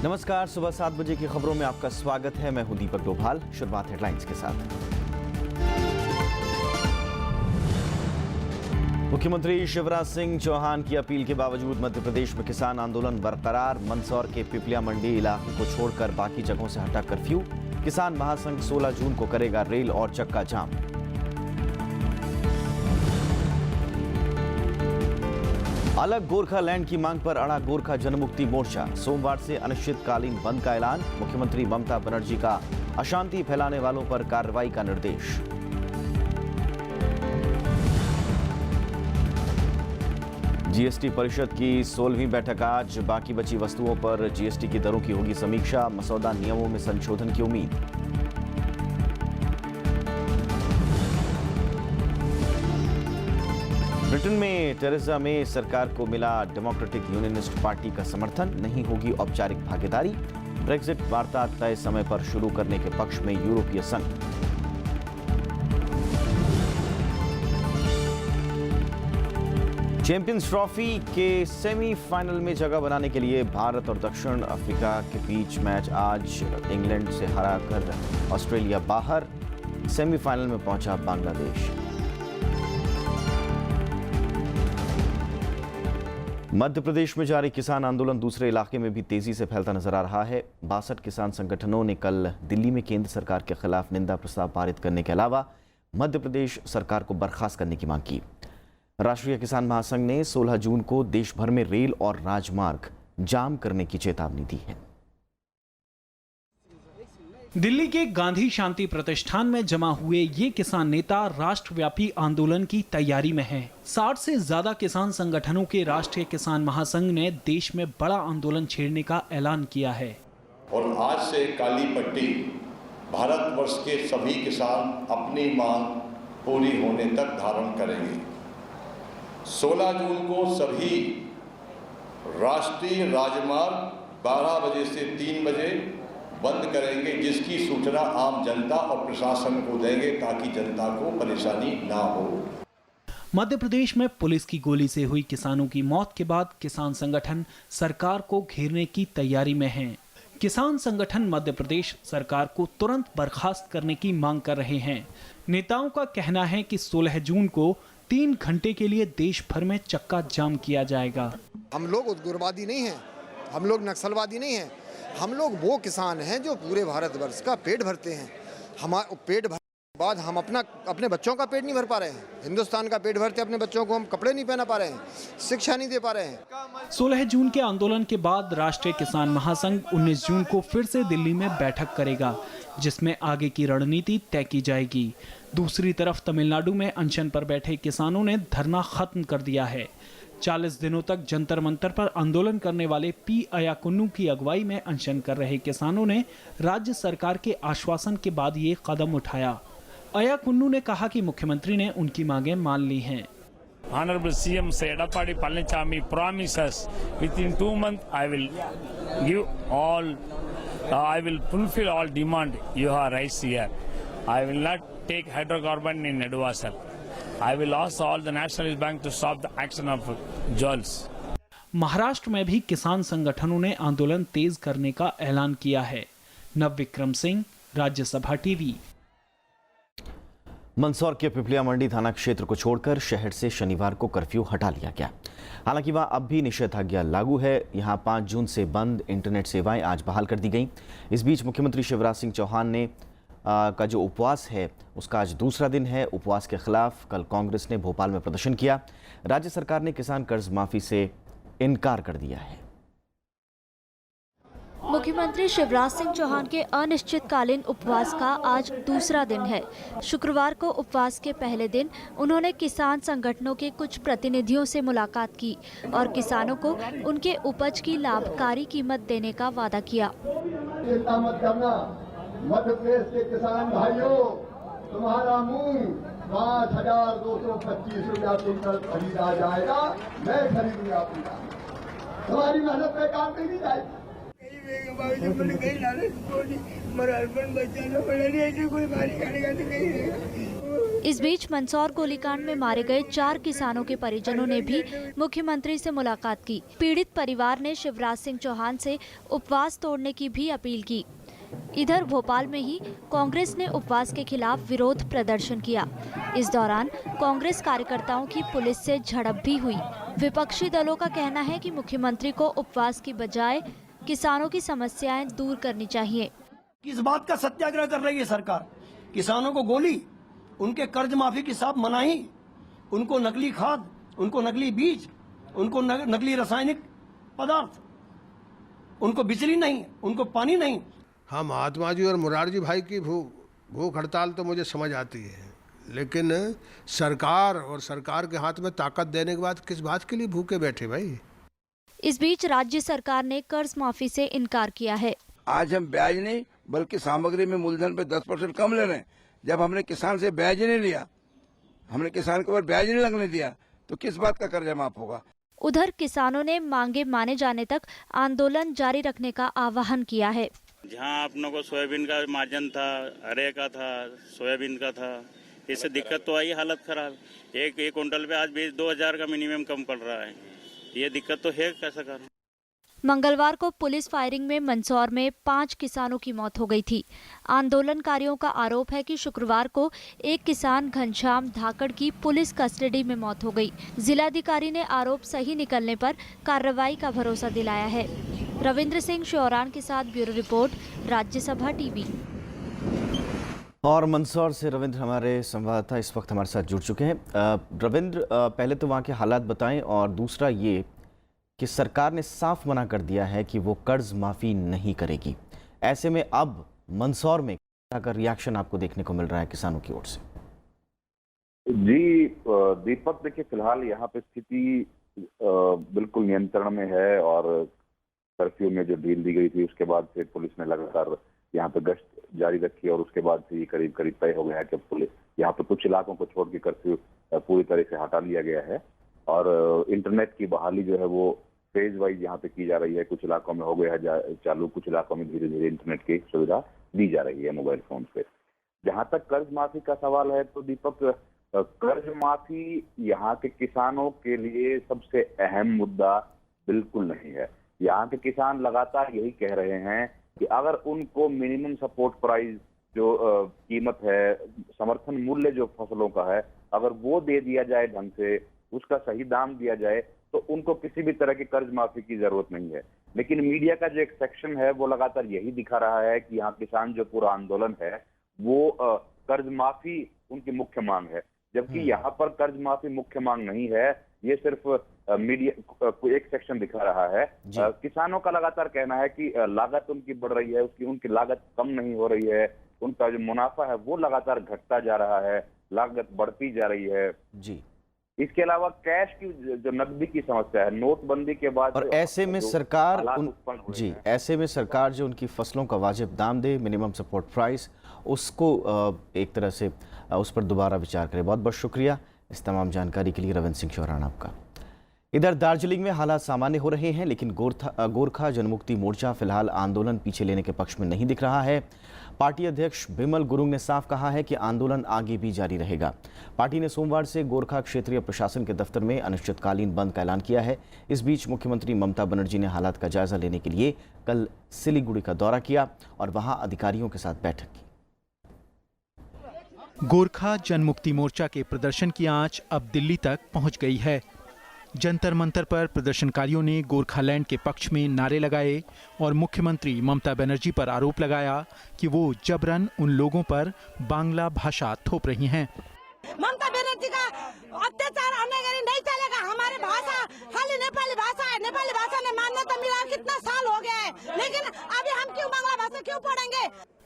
नमस्कार, सुबह 7 बजे की खबरों में आपका स्वागत है। मैं हूं दीपक डोभाल। शुरुआत हेडलाइंस के साथ। मुख्यमंत्री शिवराज सिंह चौहान की अपील के बावजूद मध्य प्रदेश में किसान आंदोलन बरकरार। मंदसौर के पिपलिया मंडी इलाके को छोड़कर बाकी जगहों से हटा कर्फ्यू। किसान महासंघ 16 जून को करेगा रेल और चक्का जाम। अलग गोरखालैंड की मांग पर अड़ा गोरखा जनमुक्ति मोर्चा। सोमवार से अनिश्चितकालीन बंद का ऐलान। मुख्यमंत्री ममता बनर्जी का अशांति फैलाने वालों पर कार्रवाई का निर्देश। जीएसटी परिषद की 16वीं बैठक आज। बाकी बची वस्तुओं पर जीएसटी की दरों की होगी समीक्षा। मसौदा नियमों में संशोधन की उम्मीद। ब्रिटेन में टेरेसा मे सरकार को मिला डेमोक्रेटिक यूनियनिस्ट पार्टी का समर्थन। नहीं होगी औपचारिक भागीदारी। ब्रेक्जिट वार्ता तय समय पर शुरू करने के पक्ष में यूरोपीय संघ। चैंपियंस ट्रॉफी के सेमीफाइनल में जगह बनाने के लिए भारत और दक्षिण अफ्रीका के बीच मैच आज। इंग्लैंड से हराकर ऑस्ट्रेलिया बाहर। सेमीफाइनल में पहुंचा बांग्लादेश। मध्य प्रदेश में जारी किसान आंदोलन दूसरे इलाके में भी तेजी से फैलता नजर आ रहा है। 62 किसान संगठनों ने कल दिल्ली में केंद्र सरकार के खिलाफ निंदा प्रस्ताव पारित करने के अलावा मध्य प्रदेश सरकार को बर्खास्त करने की मांग की। राष्ट्रीय किसान महासंघ ने 16 जून को देश भर में रेल और राजमार्ग जाम करने की चेतावनी दी है। दिल्ली के गांधी शांति प्रतिष्ठान में जमा हुए ये किसान नेता राष्ट्रव्यापी आंदोलन की तैयारी में हैं। 60 से ज्यादा किसान संगठनों के राष्ट्रीय किसान महासंघ ने देश में बड़ा आंदोलन छेड़ने का ऐलान किया है। और आज से काली पट्टी भारतवर्ष के सभी किसान अपनी मांग पूरी होने तक धारण करेंगे। 16 जून को सभी राष्ट्रीय राजमार्ग 12 बजे से 3 बजे बंद करेंगे, जिसकी सूचना आम जनता और प्रशासन को देंगे ताकि जनता को परेशानी ना हो। मध्य प्रदेश में पुलिस की गोली से हुई किसानों की मौत के बाद किसान संगठन सरकार को घेरने की तैयारी में हैं। किसान संगठन मध्य प्रदेश सरकार को तुरंत बर्खास्त करने की मांग कर रहे हैं। नेताओं का कहना है कि 16 जून को 3 घंटे के लिए देश भर में चक्का जाम किया जाएगा। हम लोग उग्रवादी नहीं हैं, हम लोग नक्सलवादी नहीं हैं। हम लोग वो किसान हैं जो पूरे भारतवर्ष का पेट भरते हैं। हमारा पेट भरने के बाद हम अपने बच्चों का पेट नहीं भर पा रहे हैं। हिंदुस्तान का पेट भरते अपने बच्चों को हम कपड़े नहीं पहना पा रहे हैं, शिक्षा नहीं दे पा रहे हैं। 16 जून के आंदोलन के बाद राष्ट्रीय किसान महासंघ 19 जून को फिर से दिल्ली में बैठक करेगा, जिसमें आगे की रणनीति तय की जाएगी। दूसरी तरफ तमिलनाडु में अनशन पर बैठे किसानों ने धरना खत्म कर दिया है। 40 दिनों तक जंतर मंतर पर आंदोलन करने वाले पी अयाकुन्नू की अगुवाई में अनशन कर रहे किसानों ने राज्य सरकार के आश्वासन के बाद ये कदम उठाया। अयाकुन्नू ने कहा कि मुख्यमंत्री ने उनकी मांगें मान ली हैं। Honorable CM Edapadi Palanichami promises within 2 months I will give all, I will fulfill all demand you have raised here. I will not take hydrocarbon in Nedwasal. I will ask all the Nationalist Bank to stop the action of jewels. Maharashtra में भी किसान संगठनों ने आंदोलन तेज करने का ऐलान किया है। नव विक्रम सिंह, राज्यसभा टीवी। मंदसौर के पिपलिया मंडी थाना क्षेत्र को छोड़कर शहर से शनिवार को कर्फ्यू हटा लिया गया। हालांकि वहां अब भी निषेधाज्ञा लागू है। यहां 5 जून से बंद इंटरनेट सेवाएं आज बहाल कर दी गई। इस बीच मुख्यमंत्री शिवराज सिंह चौहान ने का जो उपवास है उसका आज दूसरा दिन है। उपवास के खिलाफ कल कांग्रेस ने भोपाल में प्रदर्शन किया। राज्य सरकार ने किसान कर्ज माफी से इनकार कर दिया है। मुख्यमंत्री शिवराज सिंह चौहान के अनिश्चितकालीन उपवास का आज दूसरा दिन है। शुक्रवार को उपवास के पहले दिन उन्होंने किसान संगठनों के कुछ प्रतिनिधियों से मुलाकात की और किसानों को उनके उपज की लाभकारी कीमत देने का वादा किया। मध्य प्रदेश के किसान भाइयों, तुम्हारा मूंग 5,225 रुपया क्विंटल खरीदा जाएगा। मैं खरीदूंगा आपका, तुम्हारी मेहनत पे काम नहीं जाएगी। इस बीच मंदसौर गोलीकांड में मारे गए 4 किसानों के परिजनों ने भी मुख्यमंत्री से मुलाकात की। पीड़ित परिवार ने शिवराज सिंह चौहान से उपवास तोड़ने की भी अपील की। इधर भोपाल में ही कांग्रेस ने उपवास के खिलाफ विरोध प्रदर्शन किया। इस दौरान कांग्रेस कार्यकर्ताओं की पुलिस से झड़प भी हुई। विपक्षी दलों का कहना है कि मुख्यमंत्री को उपवास की बजाय किसानों की समस्याएं दूर करनी चाहिए। किस बात का सत्याग्रह कर रही है सरकार? किसानों को गोली, उनके कर्ज माफी की साफ मनाही, उनको नकली खाद, उनको नकली बीज, उनको नकली रासायनिक पदार्थ, उनको बिजली नहीं, उनको पानी नहीं। हाँ, महात्मा जी और मुरारजी भाई की भूख हड़ताल तो मुझे समझ आती है, लेकिन सरकार और सरकार के हाथ में ताकत देने के बाद किस बात के लिए भूखे बैठे भाई? इस बीच राज्य सरकार ने कर्ज माफी से इनकार किया है। आज हम ब्याज नहीं बल्कि सामग्री में मूलधन पे 10% कम ले रहे हैं। जब हमने किसान से ब्याज नहीं लिया, हमने किसान के ऊपर ब्याज नहीं लगने दिया, तो किस बात का कर्जा माफ होगा? उधर किसानों ने मांगे माने जाने तक आंदोलन जारी रखने का आह्वान किया है। जहाँ अपनों को सोयाबीन का मार्जिन था, अरे का था, सोयाबीन का था, इससे दिक्कत तो आई, हालत खराब। एक क्विंटल पे आज भी 2000 का मिनिमम कम पड़ रहा है। ये दिक्कत तो है, कैसा करें? मंगलवार को पुलिस फायरिंग में मंदसौर में 5 किसानों की मौत हो गई थी। आंदोलनकारियों का आरोप है कि शुक्रवार को एक किसान घनश्याम धाकड़ की पुलिस कस्टडी में मौत हो गई। जिलाधिकारी ने आरोप सही निकलने पर कार्रवाई का भरोसा दिलाया है। रविंद्र सिंह श्योरान के साथ ब्यूरो रिपोर्ट, राज्यसभा टीवी। और मंदसौर से रविंद्र हमारे संवाददाता इस वक्त हमारे साथ जुड़ चुके हैं। रविंद्र, पहले तो वहाँ के हालात बताएं, और दूसरा ये कि सरकार ने साफ मना कर दिया है कि वो कर्ज माफी नहीं करेगी। ऐसे में अब मंदसौर में क्या का रिएक्शन आपको देखने को मिल रहा है किसानों की ओर से? जी दीपक, देखिए फिलहाल यहाँ पे स्थिति बिल्कुल नियंत्रण में है, और कर्फ्यू में जो ढील दी गई थी उसके बाद से पुलिस ने लगातार यहाँ पे गश्त जारी रखी, और उसके बाद से ये करीब करीब तय हो गया है कि पुलिस यहाँ पे कुछ इलाकों को छोड़ के कर्फ्यू पूरी तरह से हटा लिया गया है। और इंटरनेट की बहाली जो है वो फेज वाइज यहाँ पे की जा रही है। कुछ इलाकों में हो गया है चालू, कुछ इलाकों में धीरे धीरे इंटरनेट की सुविधा दी जा रही है मोबाइल फोन पे। जहाँ तक कर्ज माफी का सवाल है तो दीपक, कर्ज माफी यहाँ के किसानों के लिए सबसे अहम मुद्दा बिल्कुल नहीं है। यहाँ के किसान लगातार यही कह रहे हैं कि अगर उनको मिनिमम सपोर्ट प्राइस जो कीमत है, समर्थन मूल्य जो फसलों का है, अगर वो दे दिया जाए ढंग से, उसका सही दाम दिया जाए, तो उनको किसी भी तरह की कर्ज माफी की जरूरत नहीं है। लेकिन मीडिया का जो एक सेक्शन है वो लगातार यही दिखा रहा है कि यहाँ किसान जो पूरा आंदोलन है वो कर्ज माफी उनकी मुख्य मांग है, जबकि यहाँ पर कर्ज माफी मुख्य मांग नहीं है। ये सिर्फ मीडिया को एक सेक्शन दिखा रहा है। किसानों का लगातार कहना है कि लागत उनकी बढ़ रही है, उनकी लागत कम नहीं हो रही है, उनका जो मुनाफा है वो लगातार घटता जा रहा है, लागत बढ़ती जा रही है। जी, इसके अलावा कैश की जो नकदी की समस्या है, नोटबंदी के बाद, और ऐसे में सरकार ऐसे में सरकार जो उनकी फसलों का वाजिब दाम दे, मिनिमम सपोर्ट प्राइस, उसको एक तरह से उस पर दोबारा विचार करे। बहुत बहुत शुक्रिया इस तमाम जानकारी के लिए रविंद्र सिंह श्योरान आपका। इधर दार्जिलिंग में हालात सामान्य हो रहे हैं, लेकिन गोरखा जनमुक्ति मोर्चा फिलहाल आंदोलन पीछे लेने के पक्ष में नहीं दिख रहा है। पार्टी अध्यक्ष बिमल गुरुंग ने साफ कहा है कि आंदोलन आगे भी जारी रहेगा। पार्टी ने सोमवार से गोरखा क्षेत्रीय प्रशासन के दफ्तर में अनिश्चितकालीन बंद का ऐलान किया है। इस बीच मुख्यमंत्री ममता बनर्जी ने हालात का जायजा लेने के लिए कल सिलीगुड़ी का दौरा किया और वहां अधिकारियों के साथ बैठक की। गोरखा जनमुक्ति मोर्चा के प्रदर्शन की आंच अब दिल्ली तक पहुंच गई है। जंतर मंतर पर प्रदर्शनकारियों ने गोरखालैंड के पक्ष में नारे लगाए और मुख्यमंत्री ममता बनर्जी पर आरोप लगाया कि वो जबरन उन लोगों पर बांग्ला भाषा थोप रही हैं। ममता बनर्जी का अत्याचार नहीं चलेगा। हमारी भाषा खाली नेपाली भाषा है, नेपाली भाषा ने मान्यता मिला कितना साल हो गया है, लेकिन अभी हम क्यों बांग्ला भाषा क्यों पढ़ेंगे?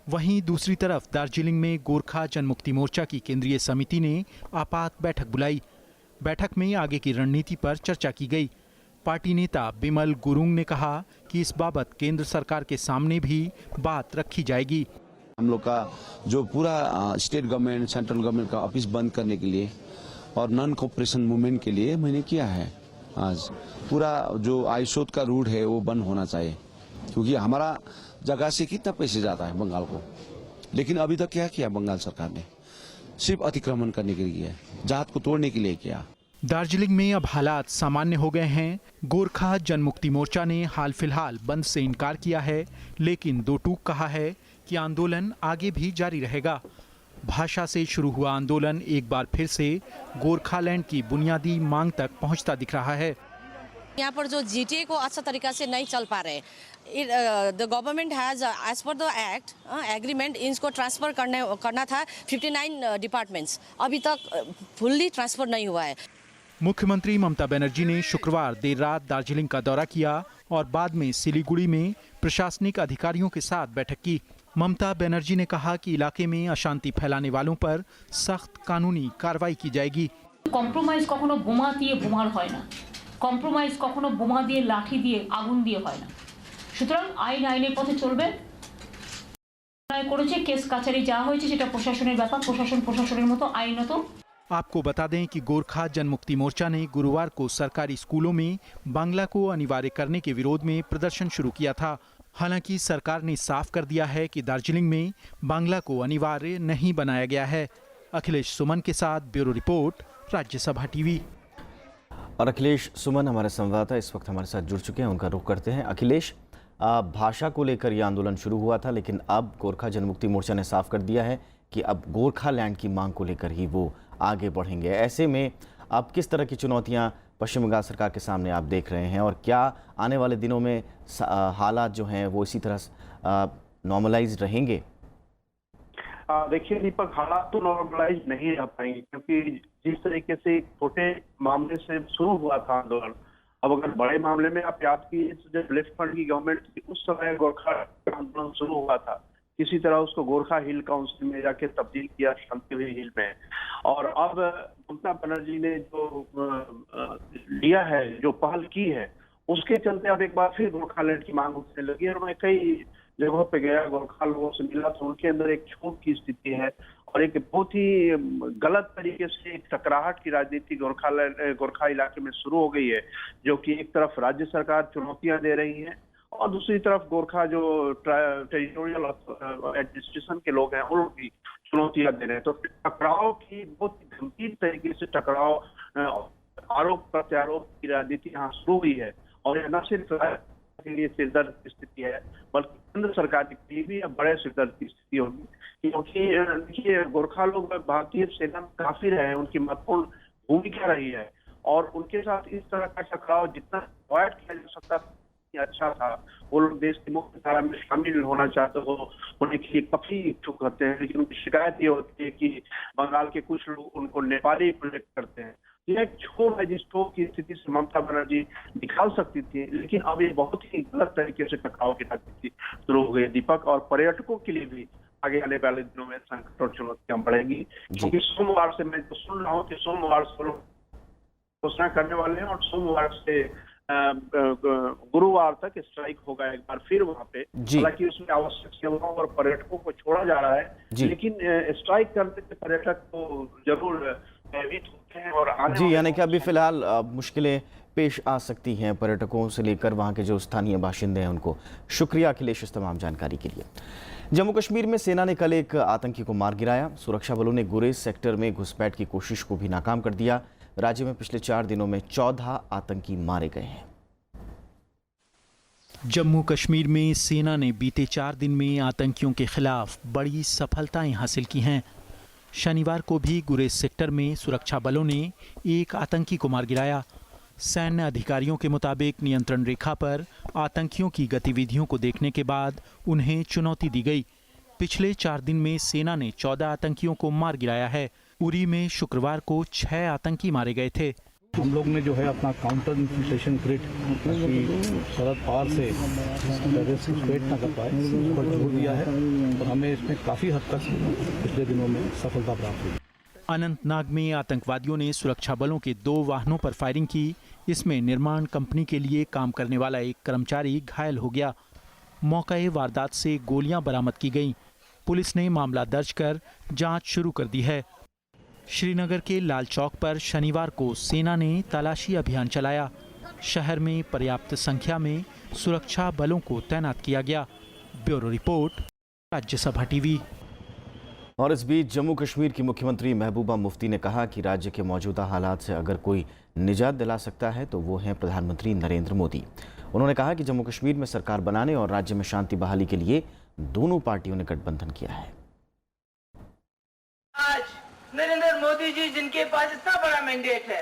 वहीं दूसरी तरफ दार्जिलिंग में गोरखा जनमुक्ति मोर्चा की केंद्रीय समिति ने आपात बैठक बुलाई। बैठक में आगे की रणनीति पर चर्चा की गई। पार्टी नेता बिमल गुरुंग ने कहा कि इस बाबत केंद्र सरकार के सामने भी बात रखी जाएगी। हम लोग का जो पूरा स्टेट गवर्नमेंट, सेंट्रल गवर्नमेंट का ऑफिस बंद करने के लिए और नॉन कोऑपरेशन मूवमेंट के लिए मैंने किया है। आज पूरा जो आयुषोद का रूट है वो बंद होना चाहिए, क्योंकि हमारा जगह से कितना पैसे जाता है बंगाल को, लेकिन अभी तक क्या किया बंगाल सरकार ने? सिर्फ अतिक्रमण करने के लिए, जात को तोड़ने के लिए किया। दार्जिलिंग में अब हालात सामान्य हो गए हैं। गोरखा जनमुक्ति मोर्चा ने हाल फिलहाल बंद से इनकार किया है, लेकिन दो टूक कहा है कि आंदोलन आगे भी जारी रहेगा। भाषा से शुरू हुआ आंदोलन एक बार फिर से गोरखालैंड की बुनियादी मांग तक पहुंचता दिख रहा है। यहाँ पर जो जीटीए को अच्छा तरीका से नहीं चल पा रहे, the government has as per the act agreement इनको ट्रांसफर करना था 59 डिपार्टमेंट्स, अभी तक फुल्ली ट्रांसफर नहीं हुआ है। मुख्यमंत्री ममता बनर्जी ने शुक्रवार देर रात दार्जिलिंग का दौरा किया और बाद में सिलीगुड़ी में प्रशासनिक अधिकारियों के साथ बैठक की। ममता बनर्जी ने कहा कि इलाके में अशांति फैलाने वालों पर सख्त कानूनी कार्रवाई की जाएगी। कम्प्रोमाइज कखनो बोमा दिए बोमार হয় না, कम्प्रोमाइज कखनो बोमा दिए लाठी दिए आগুন দিয়ে হয় না। সুতরাং আইন আইনের পথে চলবে। করেছে কেস কাছারি যা হয়েছে সেটা প্রশাসনের ব্যাপার, প্রশাসন প্রশাসনের মতো আইনত। आपको बता दें कि गोरखा जनमुक्ति मोर्चा ने गुरुवार को सरकारी स्कूलों में बांग्ला को अनिवार्य करने के विरोध में प्रदर्शन शुरू किया था। हालांकि सरकार ने साफ कर दिया है कि दार्जिलिंग में बांग्ला को अनिवार्य नहीं बनाया गया है। अखिलेश सुमन के साथ ब्यूरो रिपोर्ट, राज्यसभा टीवी। और अखिलेश सुमन हमारे संवाददाता इस वक्त हमारे साथ जुड़ चुके हैं, उनका रुख करते हैं। अखिलेश, भाषा को लेकर यह आंदोलन शुरू हुआ था, लेकिन अब गोरखा जनमुक्ति मोर्चा ने साफ कर दिया है कि अब गोरखालैंड की मांग को लेकर ही वो आगे बढ़ेंगे। ऐसे में अब किस तरह की चुनौतियां पश्चिम बंगाल सरकार के सामने आप देख रहे हैं, और क्या आने वाले दिनों में हालात जो हैं वो इसी तरह नॉर्मलाइज रहेंगे? देखिए दीपक, हालात तो नॉर्मलाइज नहीं रह पाएंगे, क्योंकि जिस तरीके से छोटे मामले से शुरू हुआ था आंदोलन, अब अगर बड़े मामले में आप याद कीजिए, जब लेफ्ट फ्रंट की गवर्नमेंट थी उस समय गोरखा आंदोलन शुरू हुआ था, किसी तरह उसको गोरखा हिल काउंसिल में जाके तब्दील किया शांतिवन हिल में। और अब ममता बनर्जी ने जो लिया है, जो पहल की है, उसके चलते अब एक बार फिर गोरखालैंड की मांग उठने लगी। और मैं कई जगहों पे गया, गोरखा लोगों से मिला, तो उनके अंदर एक क्षोभ की स्थिति है और एक बहुत ही गलत तरीके से एक टकराहट की राजनीति गोरखा इलाके में शुरू हो गई है, जो कि एक तरफ राज्य सरकार चुनौतियां दे रही है और दूसरी तरफ गोरखा जो टेरिटोरियल एडमिनिस्ट्रेशन के लोग हैं वो लोग भी चुनौतियां दे रहे हैं। तो टकराव की बहुत गंभीर तरीके से टकराव, आरोप प्रत्यारोप की राजनीति यहाँ शुरू हुई है। और यह न सिर्फ के लिए सिरदर्द की स्थिति है, बल्कि केंद्र सरकार के लिए भी अब बड़े सिरदर्द की स्थिति होगी, क्योंकि देखिए गोरखा लोग भारतीय सेना में काफी रहे हैं, उनकी महत्वपूर्ण भूमिका रही है और उनके साथ इस तरह का टकराव जितना अवॉइड किया जा सकता अच्छा था। वो लोग देश की मुख्य धारा में शामिल होना चाहते हो, होने के लिए काफी इच्छुक होते हैं, लेकिन उनकी शिकायत ये होती है कि बंगाल के कुछ लोग उनको नेपाली प्रोजेक्ट करते हैं। यह एक क्षोभ है जिस क्षोभ की स्थिति से ममता बनर्जी निकाल सकती थी, लेकिन अब ये बहुत ही गलत तरीके से टकराव की राजनीति शुरू हो गई दीपक। और पर्यटकों के लिए भी आगे आने वाले दिनों में संकट और चुनौतियां बढ़ेंगी, क्योंकि सोमवार से मैं तो सुन रहा हूँ कि सोमवार से घोषणा करने वाले हैं और सोमवार से गुरुवार तक स्ट्राइक होगा एक बार फिर वहाँ पे। हालांकि उसमें आवश्यक सेवाओं और पर्यटकों को छोड़ा जा रहा है, लेकिन स्ट्राइक करने से पर्यटक तो जरूर भयभीत होते हैं और आने यानी कि अभी फिलहाल मुश्किलें पेश आ सकती हैं पर्यटकों से लेकर वहाँ के जो स्थानीय बाशिंदे हैं उनको। शुक्रिया अखिलेश इस तमाम जानकारी के लिए। जम्मू कश्मीर में सेना ने कल एक आतंकी को मार गिराया। सुरक्षा बलों ने गुरेज सेक्टर में घुसपैठ की कोशिश को भी नाकाम कर दिया। राज्य में पिछले 4 दिनों में 14 आतंकी मारे गए हैं। जम्मू कश्मीर में सेना ने बीते 4 दिन में आतंकियों के खिलाफ बड़ी सफलताएं हासिल की हैं। शनिवार को भी गुरेज सेक्टर में सुरक्षा बलों ने एक आतंकी को मार गिराया। सैन्य अधिकारियों के मुताबिक नियंत्रण रेखा पर आतंकियों की गतिविधियों को देखने के बाद उन्हें चुनौती दी गई। पिछले 4 दिन में सेना ने 14 आतंकियों को मार गिराया है। उरी में शुक्रवार को 6 आतंकी मारे गए थे। हम लोग ने जो है अपना counter infiltration grid Sharad Pawar से वेट ना कर पाए, उस पर जोर दिया है और हमें इसमें काफ़ी हद तक पिछले दिनों में सफलता प्राप्त हुई। अनंतनाग में आतंकवादियों ने सुरक्षा बलों के 2 वाहनों पर फायरिंग की। इसमें निर्माण कंपनी के लिए काम करने वाला एक कर्मचारी घायल हो गया। मौके वारदात से गोलियां बरामद की गईं। पुलिस ने मामला दर्ज कर जांच शुरू कर दी है। श्रीनगर के लाल चौक पर शनिवार को सेना ने तलाशी अभियान चलाया। शहर में पर्याप्त संख्या में सुरक्षा बलों को तैनात किया गया। Bureau report, Rajya Sabha TV. और इस बीच जम्मू कश्मीर की मुख्यमंत्री महबूबा मुफ्ती ने कहा कि राज्य के मौजूदा हालात से अगर कोई निजात दिला सकता है तो वो हैं प्रधानमंत्री नरेंद्र मोदी। उन्होंने कहा कि जम्मू कश्मीर में सरकार बनाने और राज्य में शांति बहाली के लिए दोनों पार्टियों ने गठबंधन किया है। आज नरेंद्र मोदी जी जिनके पास इतना बड़ा मैंडेट है,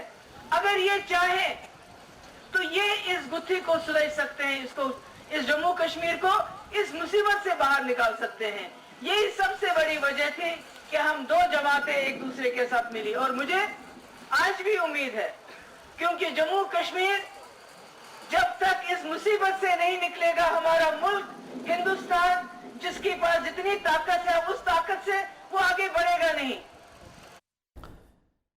अगर ये चाहे तो ये इस गुत्थी को सुलझ सकते हैं, इस जम्मू कश्मीर को इस मुसीबत से बाहर निकाल सकते हैं। यही सबसे बड़ी वजह थी कि हम दो जमातें एक दूसरे के साथ मिली, और मुझे आज भी उम्मीद है, क्योंकि जम्मू कश्मीर जब तक इस मुसीबत से नहीं निकलेगा, हमारा मुल्क हिंदुस्तान जिसके पास जितनी ताकत है उस ताकत से वो आगे बढ़ेगा नहीं।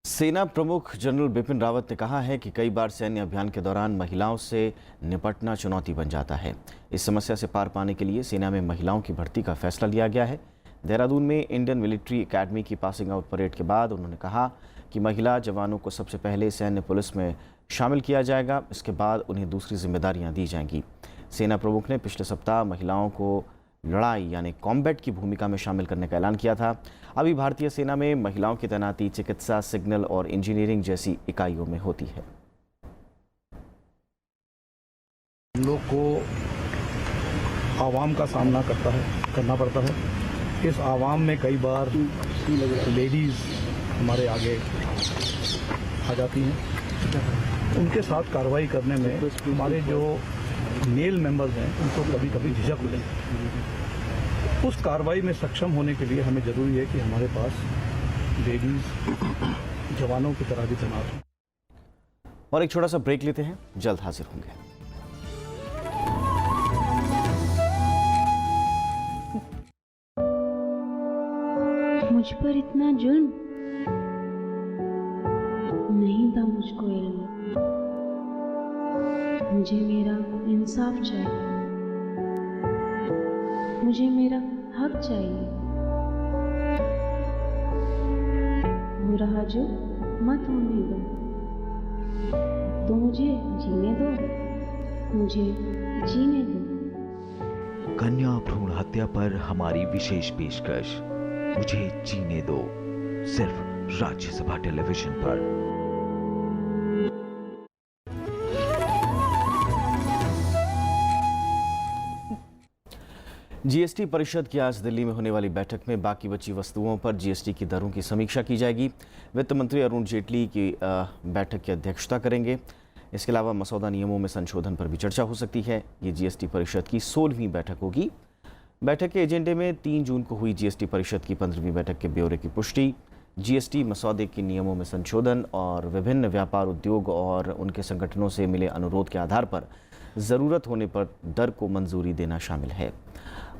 सेना प्रमुख जनरल बिपिन रावत ने कहा है कि कई बार सैन्य अभियान के दौरान महिलाओं से निपटना चुनौती बन जाता है। इस समस्या से पार पाने के लिए सेना में महिलाओं की भर्ती का फैसला लिया गया है। देहरादून में इंडियन मिलिट्री एकेडमी की पासिंग आउट परेड के बाद उन्होंने कहा कि महिला जवानों को सबसे पहले सैन्य पुलिस में शामिल किया जाएगा, इसके बाद उन्हें दूसरी जिम्मेदारियां दी जाएंगी। सेना प्रमुख ने पिछले सप्ताह महिलाओं को लड़ाई यानी कॉम्बैट की भूमिका में शामिल करने का ऐलान किया था। अभी भारतीय सेना में महिलाओं की तैनाती चिकित्सा, सिग्नल और इंजीनियरिंग जैसी इकाइयों में होती है। हम लोग को आवाम का सामना करना पड़ता है। इस आवाम में कई बार लेडीज हमारे आगे आ जाती हैं। उनके साथ कार्रवाई करने में हमारे जो मेल मेंबर्स हैं उनको कभी कभी झिझक होती है। उस कार्रवाई में सक्षम होने के लिए हमें जरूरी है कि हमारे पास लेडीज जवानों की तरह भी तैनात हों। और एक छोटा सा ब्रेक लेते हैं, जल्द हाजिर होंगे। मुझ पर इतना जुल्म नहीं था मुझको इल्म। मुझे मेरा इंसाफ चाहिए, मुझे मेरा हक चाहिए। हो रहा जो मत होने दो, तो मुझे जीने दो, मुझे जीने दो। कन्या भ्रूण हत्या पर हमारी विशेष पेशकश, मुझे जीने दो, सिर्फ राज्यसभा टेलीविजन पर। जीएसटी परिषद की आज दिल्ली में होने वाली बैठक में बाकी बची वस्तुओं पर जीएसटी की दरों की समीक्षा की जाएगी। वित्त मंत्री अरुण जेटली की बैठक की अध्यक्षता करेंगे। इसके अलावा मसौदा नियमों में संशोधन पर भी चर्चा हो सकती है। ये जीएसटी परिषद की 16वीं बैठक होगी। बैठक के एजेंडे में 3 जून को हुई जीएसटी परिषद की 15वीं बैठक के ब्यौरे की पुष्टि, जीएसटी मसौदे के नियमों में संशोधन और विभिन्न व्यापार उद्योग और उनके संगठनों से मिले अनुरोध के आधार पर ज़रूरत होने पर दर को मंजूरी देना शामिल है।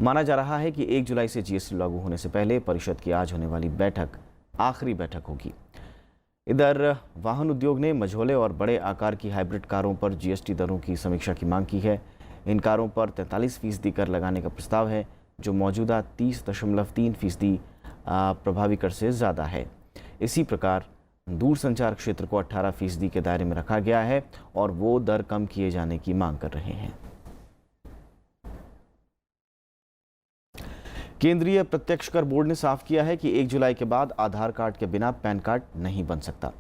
माना जा रहा है कि 1 जुलाई से जीएसटी लागू होने से पहले परिषद की आज होने वाली बैठक आखिरी बैठक होगी। इधर वाहन उद्योग ने मझोले और बड़े आकार की हाइब्रिड कारों पर जीएसटी दरों की समीक्षा की मांग की है। इन कारों पर 43% कर लगाने का प्रस्ताव है, जो मौजूदा 30.3% प्रभावी कर से ज़्यादा है। इसी प्रकार दूरसंचार क्षेत्र को 18% के दायरे में रखा गया है और वो दर कम किए जाने की मांग कर रहे हैं। केंद्रीय प्रत्यक्ष कर बोर्ड ने साफ किया है कि 1 जुलाई के बाद आधार कार्ड के बिना पैन कार्ड नहीं बन सकता।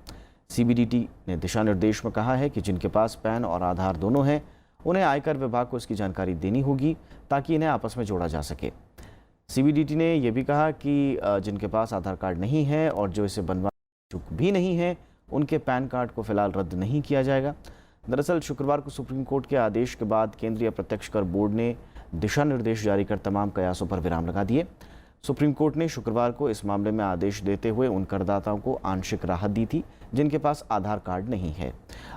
सीबीडीटी ने दिशा निर्देश में कहा है कि जिनके पास पैन और आधार दोनों हैं, उन्हें आयकर विभाग को इसकी जानकारी देनी होगी ताकि इन्हें आपस में जोड़ा जा सके। सीबीडीटी ने यह भी कहा कि जिनके पास आधार कार्ड नहीं है और जो इसे बनवा चुक भी नहीं है, उनके पैन कार्ड को फिलहाल रद्द नहीं किया जाएगा। दरअसल शुक्रवार को सुप्रीम कोर्ट के आदेश के बाद केंद्रीय प्रत्यक्ष कर बोर्ड ने दिशा निर्देश जारी कर तमाम कयासों पर विराम लगा दिए। सुप्रीम कोर्ट ने शुक्रवार को इस मामले में आदेश देते हुए उन करदाताओं को आंशिक राहत दी थी जिनके पास आधार कार्ड नहीं है।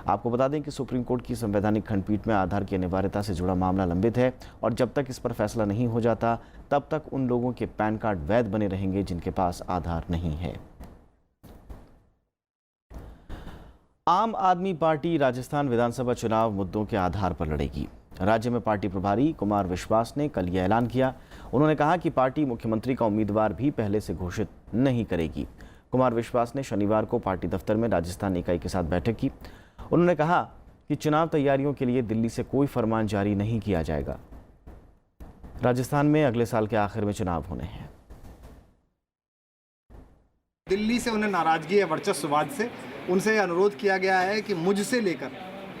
आपको बता दें कि सुप्रीम कोर्ट की संवैधानिक खंडपीठ में आधार की अनिवार्यता से जुड़ा मामला लंबित है और जब तक इस पर फैसला नहीं हो जाता तब तक उन लोगों के पैन कार्ड वैध बने रहेंगे जिनके पास आधार नहीं है। आम आदमी पार्टी राजस्थान विधानसभा चुनाव मुद्दों के आधार पर लड़ेगी। राज्य में पार्टी प्रभारी कुमार विश्वास ने कल यह ऐलान किया। उन्होंने कहा कि पार्टी मुख्यमंत्री का उम्मीदवार भी पहले से घोषित नहीं करेगी। कुमार विश्वास ने शनिवार को पार्टी दफ्तर में राजस्थान इकाई के साथ बैठक की। उन्होंने कहा कि चुनाव तैयारियों के लिए दिल्ली से कोई फरमान जारी नहीं किया जाएगा। राजस्थान में अगले साल के आखिर में चुनाव होने हैं। दिल्ली से उन्हें नाराजगी है वर्चस्ववाद से, उनसे अनुरोध किया गया है कि मुझसे लेकर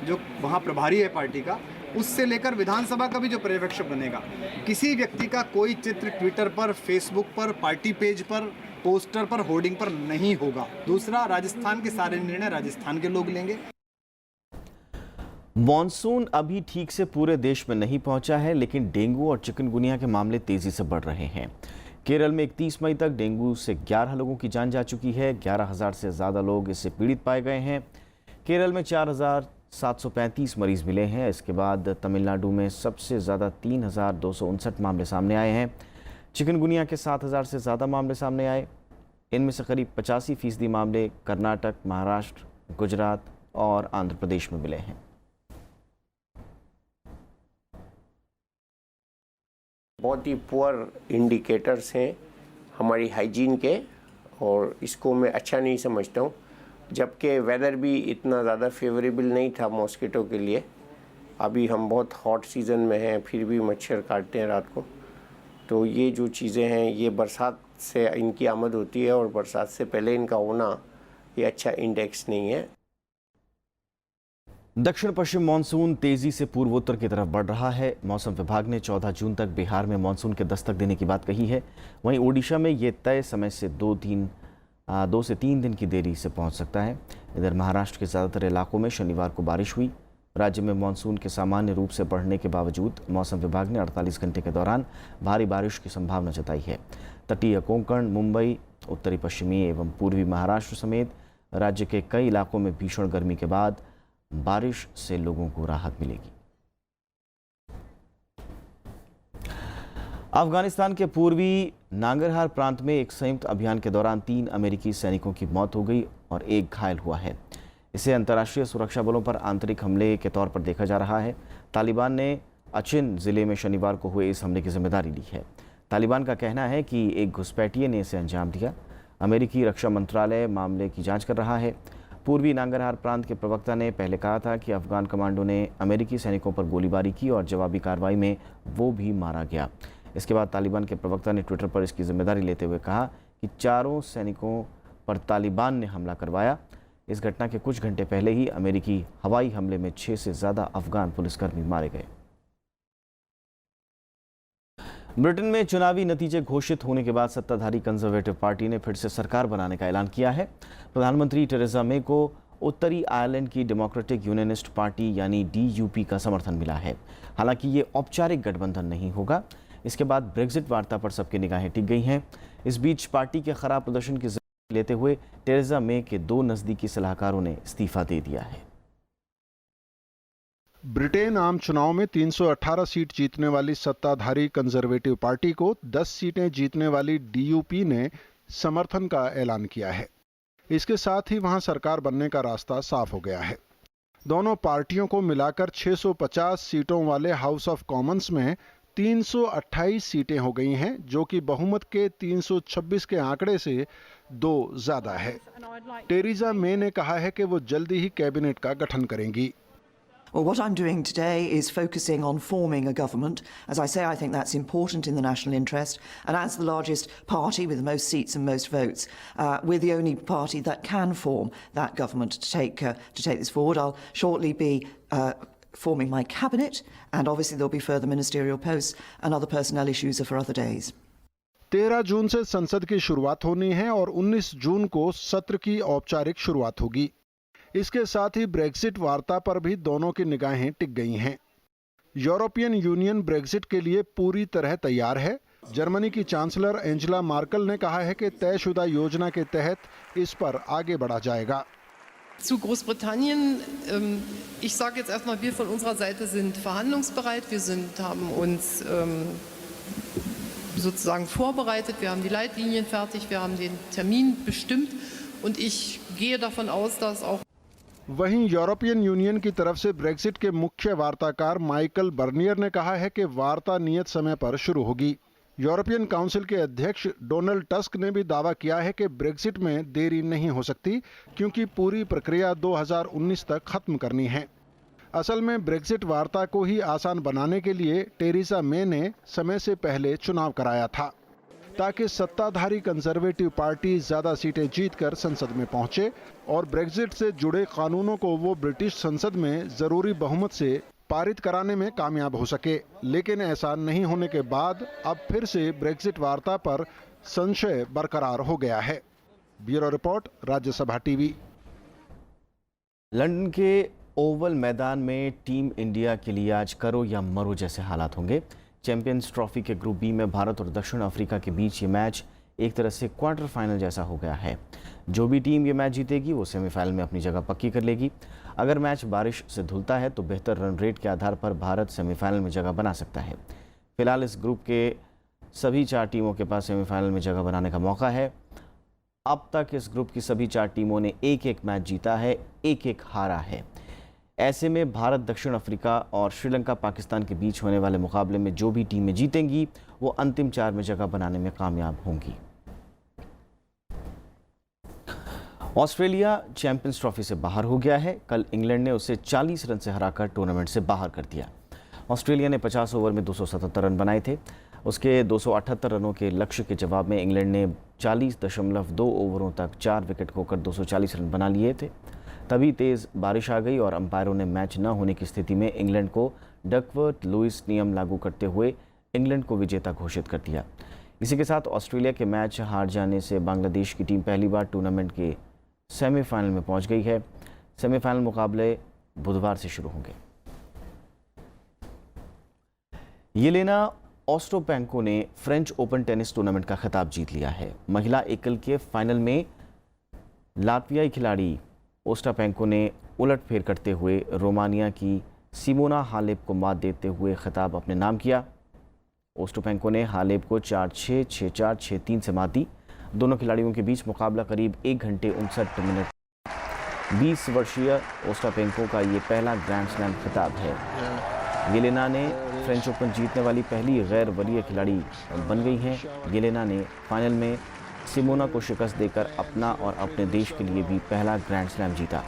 जो वहाँ प्रभारी है पार्टी का, उससे लेकर विधानसभा का भी जो पर्यवेक्षक बनेगा, किसी व्यक्ति का कोई चित्र ट्विटर पर, फेसबुक पर, पार्टी पेज पर, पोस्टर पर, होर्डिंग पर नहीं होगा। दूसरा, राजस्थान के सारे निर्णय राजस्थान के लोग लेंगे। मॉनसून अभी ठीक से पूरे देश में नहीं पहुंचा है, लेकिन डेंगू और चिकनगुनिया के मामले तेजी से बढ़ रहे हैं। केरल में 31 मई तक डेंगू से 11 लोगों की जान जा चुकी है। 11,000 से ज़्यादा लोग इससे पीड़ित पाए गए हैं। केरल में 4,735 मरीज मिले हैं। इसके बाद तमिलनाडु में सबसे ज़्यादा 3,259 मामले सामने आए हैं। चिकनगुनिया के 7,000 से ज़्यादा मामले सामने आए। इनमें से करीब 85% मामले कर्नाटक, महाराष्ट्र, गुजरात और आंध्र प्रदेश में मिले हैं। बहुत ही पुअर इंडिकेटर्स हैं हमारी हाइजीन के, और इसको मैं अच्छा नहीं समझता हूँ। जबकि वेदर भी इतना ज़्यादा फेवरेबल नहीं था मॉस्किटो के लिए। अभी हम बहुत हॉट सीज़न में हैं, फिर भी मच्छर काटते हैं रात को। तो ये जो चीज़ें हैं, ये बरसात से इनकी आमद होती है, और बरसात से पहले इनका होना ये अच्छा इंडेक्स नहीं है। दक्षिण पश्चिम मानसून तेजी से पूर्वोत्तर की तरफ बढ़ रहा है। मौसम विभाग ने 14 जून तक बिहार में मानसून के दस्तक देने की बात कही है। वहीं ओडिशा में ये तय समय से 2 से 3 दिन की देरी से पहुंच सकता है। इधर महाराष्ट्र के ज़्यादातर इलाकों में शनिवार को बारिश हुई। राज्य में मानसून के सामान्य रूप से बढ़ने के बावजूद मौसम विभाग ने 48 घंटे के दौरान भारी बारिश की संभावना जताई है। तटीय कोंकण, मुंबई, उत्तरी पश्चिमी एवं पूर्वी महाराष्ट्र समेत राज्य के कई इलाकों में भीषण गर्मी के बाद बारिश से लोगों को राहत मिलेगी। अफगानिस्तान के पूर्वी नांगरहार प्रांत में एक संयुक्त अभियान के दौरान 3 अमेरिकी सैनिकों की मौत हो गई और 1 घायल हुआ है। इसे अंतर्राष्ट्रीय सुरक्षा बलों पर आंतरिक हमले के तौर पर देखा जा रहा है। तालिबान ने अचिन जिले में शनिवार को हुए इस हमले की जिम्मेदारी ली है। तालिबान का कहना है कि एक घुसपैठिए ने इसे अंजाम दिया। अमेरिकी रक्षा मंत्रालय मामले की जांच कर रहा है। पूर्वी नांगरहार प्रांत के प्रवक्ता ने पहले कहा था कि अफगान कमांडो ने अमेरिकी सैनिकों पर गोलीबारी की और जवाबी कार्रवाई में वो भी मारा गया। इसके बाद तालिबान के प्रवक्ता ने ट्विटर पर इसकी जिम्मेदारी लेते हुए कहा कि 4 सैनिकों पर तालिबान ने हमला करवाया। इस घटना के कुछ घंटे पहले ही अमेरिकी हवाई हमले में 6 से ज़्यादा अफगान पुलिसकर्मी मारे गए। ब्रिटेन में चुनावी नतीजे घोषित होने के बाद सत्ताधारी कंजर्वेटिव पार्टी ने फिर से सरकार बनाने का ऐलान किया है। प्रधानमंत्री टेरेसा मे को उत्तरी आयरलैंड की डेमोक्रेटिक यूनियनिस्ट पार्टी यानी DUP का समर्थन मिला है। हालांकि ये औपचारिक गठबंधन नहीं होगा। इसके बाद ब्रेक्जिट वार्ता पर सबकी निगाहें टिक गई हैं। इस बीच पार्टी के खराब प्रदर्शन की जिम्मेदारी लेते हुए टेरेसा मे के 2 नज़दीकी सलाहकारों ने इस्तीफा दे दिया है। ब्रिटेन आम चुनाव में 318 सीट जीतने वाली सत्ताधारी कंजर्वेटिव पार्टी को 10 सीटें जीतने वाली DUP ने समर्थन का ऐलान किया है। इसके साथ ही वहां सरकार बनने का रास्ता साफ हो गया है। दोनों पार्टियों को मिलाकर 650 सीटों वाले हाउस ऑफ कॉमन्स में 328 सीटें हो गई हैं, जो कि बहुमत के 326 के आंकड़े से 2 ज्यादा है। टेरेसा मे ने कहा है कि वो जल्दी ही कैबिनेट का गठन करेंगी। Well, what I'm doing today is focusing on forming a government. As I say, I think that's important in the national interest. And as the largest party with the most seats and most votes, we're the only party that can form that government to take this forward. I'll shortly be forming my cabinet, and obviously there'll be further ministerial posts and other personnel issues are for other days. 13 जून से संसद की शुरुआत होनी है और 19 जून को सत्र की औपचारिक शुरुआत होगी। इसके साथ ही ब्रेक्जिट वार्ता पर भी दोनों की निगाहें टिक गई हैं। यूरोपियन यूनियन ब्रेक्जिट के लिए पूरी तरह तैयार है। जर्मनी की चांसलर एंजेला मार्केल ने कहा है कि तयशुदा योजना के तहत इस पर आगे बढ़ा जाएगा। Zu Großbritannien, ich sage jetzt erstmal, wir von unserer Seite sind verhandlungsbereit. Wir haben uns sozusagen vorbereitet. Wir haben die Leitlinien fertig. Wir haben den Termin bestimmt. Und ich gehe davon aus, dass auch वहीं European union की तरफ से Brexit के मुख्य वार्ताकार Michael Bernier ने कहा है कि वार्ता नियत समय पर शुरू होगी। यूरोपियन काउंसिल के अध्यक्ष डोनाल्ड टस्क ने भी दावा किया है कि ब्रेक्जिट में देरी नहीं हो सकती, क्योंकि पूरी प्रक्रिया 2019 तक खत्म करनी है। असल में ब्रेक्जिट वार्ता को ही आसान बनाने के लिए टेरेसा मे ने समय से पहले चुनाव कराया था। ताकि सत्ताधारी कंजर्वेटिव पार्टी ज्यादा सीटें जीतकर संसद में पहुंचे और ब्रेग्जिट से जुड़े कानूनों को वो ब्रिटिश संसद में जरूरी बहुमत से पारित कराने में कामयाब हो सके। लेकिन ऐसा नहीं होने के बाद अब फिर से ब्रेग्जिट वार्ता पर संशय बरकरार हो गया है। Bureau report, Rajya Sabha TV. London के ओवल मैदान में टीम इंडिया के लिए आज करो या मरो जैसे हालात होंगे। चैंपियंस ट्रॉफी के ग्रुप बी में भारत और दक्षिण अफ्रीका के बीच ये मैच एक तरह से क्वार्टर फाइनल जैसा हो गया है। जो भी टीम ये मैच जीतेगी वो सेमीफाइनल में अपनी जगह पक्की कर लेगी। अगर मैच बारिश से धुलता है तो बेहतर रन रेट के आधार पर भारत सेमीफाइनल में जगह बना सकता है। फिलहाल इस ग्रुप के सभी 4 टीमों के पास सेमीफाइनल में जगह बनाने का मौका है। अब तक इस ग्रुप की सभी 4 टीमों ने 1-1 मैच जीता है, 1-1 हारा है। ऐसे में भारत, दक्षिण अफ्रीका और श्रीलंका, पाकिस्तान के बीच होने वाले मुकाबले में जो भी टीमें जीतेंगी वो अंतिम 4 में जगह बनाने में कामयाब होंगी। ऑस्ट्रेलिया चैंपियंस ट्रॉफी से बाहर हो गया है। कल इंग्लैंड ने उसे 40 रन से हराकर टूर्नामेंट से बाहर कर दिया। ऑस्ट्रेलिया ने 50 ओवर में 277 रन बनाए थे। उसके 278 रनों के लक्ष्य के जवाब में इंग्लैंड ने 40.2 ओवरों तक 4 विकेट खोकर 240 रन बना लिए थे। तभी तेज़ बारिश आ गई और अंपायरों ने मैच न होने की स्थिति में इंग्लैंड को डकवर्थ लुइस नियम लागू करते हुए इंग्लैंड को विजेता घोषित कर दिया। इसी के साथ ऑस्ट्रेलिया के मैच हार जाने से बांग्लादेश की टीम पहली बार टूर्नामेंट के सेमीफाइनल में पहुंच गई है। सेमीफाइनल मुकाबले बुधवार से शुरू होंगे। येलेना ओस्टापेंको ने फ्रेंच ओपन टेनिस टूर्नामेंट का खिताब जीत लिया है। महिला एकल के फाइनल में लातवियाई खिलाड़ी ओस्टापेंको ने उलटफेर करते हुए रोमानिया की सिमोना हालेप को मात देते हुए खिताब अपने नाम किया। ओस्टापेंको ने हालेप को 4-6, 6-4, 6-3 से मात दी। दोनों खिलाड़ियों के बीच मुकाबला करीब 1 घंटे 59 मिनट। 20 वर्षीय ओस्टापेंको का ये पहला ग्रैंड स्लैम खिताब है। येलेना ने फ्रेंच ओपन जीतने वाली पहली गैर वरीय खिलाड़ी बन गई हैं। येलेना ने फाइनल में सिमोना को शिकस्त देकर अपना और अपने देश के लिए भी पहला ग्रैंड स्लैम जीता।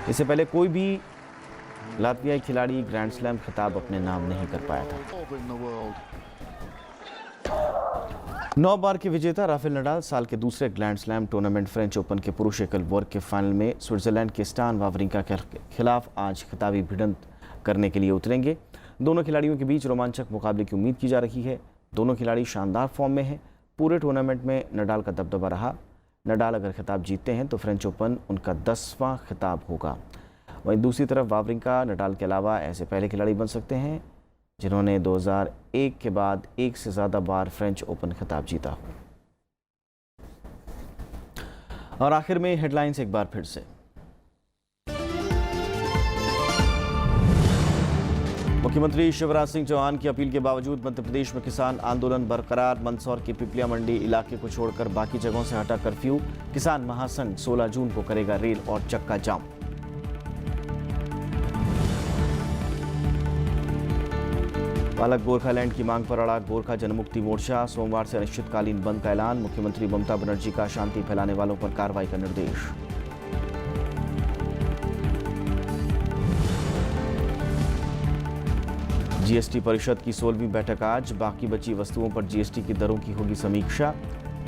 इससे पहले कोई भी लातवियाई खिलाड़ी ग्रैंड स्लैम खिताब अपने नाम नहीं कर पाया था। 9 बार के विजेता राफेल नडाल साल के दूसरे grand slam tournament French open के पुरुष एकल वर्ग के फाइनल में स्विट्जरलैंड के स्टान वावरिंका के खिलाफ आज खिताबी भिड़ंत करने के लिए उतरेंगे। दोनों खिलाड़ियों के बीच रोमांचक मुकाबले की उम्मीद की जा रही है। दोनों खिलाड़ी शानदार फॉर्म में हैं। पूरे टूर्नामेंट में नडाल का दबदबा रहा। नडाल अगर खिताब जीतते हैं तो फ्रेंच ओपन उनका 10वां खिताब होगा। वहीं दूसरी तरफ वावरिंका नडाल के अलावा ऐसे पहले खिलाड़ी बन सकते हैं जिन्होंने 2001 के बाद एक से ज़्यादा बार फ्रेंच ओपन खिताब जीता हो। और आखिर में हेडलाइंस एक बार फिर से। मुख्यमंत्री शिवराज सिंह चौहान की अपील के बावजूद मध्य प्रदेश में किसान आंदोलन बरकरार। मंदसौर के पिपलिया मंडी इलाके को छोड़कर बाकी जगहों से हटा कर्फ्यू। किसान महासंघ 16 जून को करेगा रेल और चक्का जाम। अलग गोरखालैंड की मांग पर अड़ा गोरखा जनमुक्ति मोर्चा। सोमवार से अनिश्चितकालीन बंद का ऐलान। मुख्यमंत्री ममता बनर्जी का शांति फैलाने वालों पर कार्रवाई का निर्देश। जीएसटी परिषद की 16वीं बैठक आज। बाकी बची वस्तुओं पर जीएसटी की दरों की होगी समीक्षा।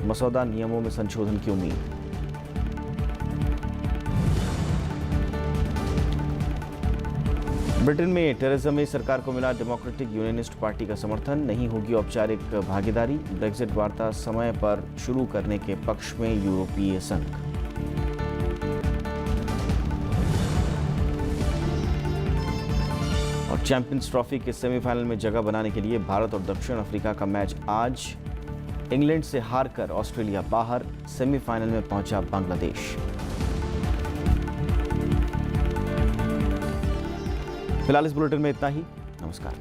मसौदा नियमों में संशोधन की उम्मीद। ब्रिटेन में टेरेसा मे सरकार को मिला डेमोक्रेटिक यूनियनिस्ट पार्टी का समर्थन। नहीं होगी औपचारिक भागीदारी। ब्रेक्जिट वार्ता समय पर शुरू करने के पक्ष में यूरोपीय संघ। और चैंपियंस ट्रॉफी के सेमीफाइनल में जगह बनाने के लिए भारत और दक्षिण अफ्रीका का मैच आज। इंग्लैंड से हारकर ऑस्ट्रेलिया बाहर। सेमीफाइनल में पहुंचा बांग्लादेश। फिलहाल इस बुलेटिन में इतना ही। नमस्कार।